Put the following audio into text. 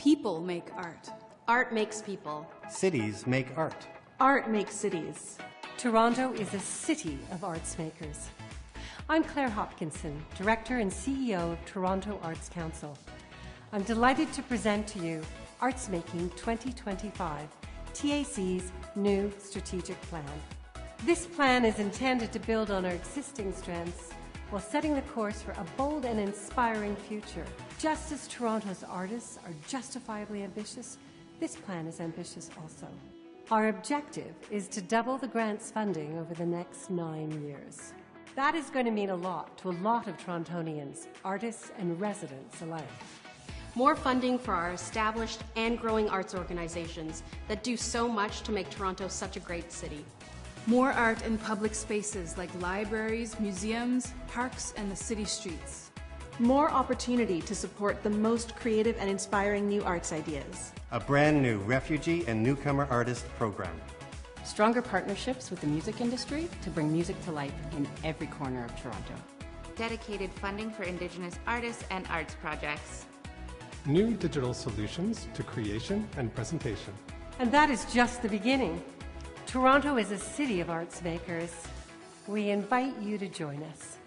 People make art. Art makes people. Cities make art. Art makes cities. Toronto is a city of arts makers. I'm Claire Hopkinson, Director and CEO of Toronto Arts Council. I'm delighted to present to you Arts Making 2025, TAC's new strategic plan. This plan is intended to build on our existing strengths while setting the course for a bold and inspiring future. Just as Toronto's artists are justifiably ambitious, this plan is ambitious also. Our objective is to double the grants funding over the next 9 years. That is going to mean a lot to a lot of Torontonians, artists and residents alike. More funding for our established and growing arts organizations that do so much to make Toronto such a great city. More art in public spaces like libraries, museums, parks, and the city streets. More opportunity to support the most creative and inspiring new arts ideas. A brand new refugee and newcomer artist program. Stronger partnerships with the music industry to bring music to life in every corner of Toronto. Dedicated funding for Indigenous artists and arts projects. New digital solutions to creation and presentation. And that is just the beginning. Toronto is a city of arts makers. We invite you to join us.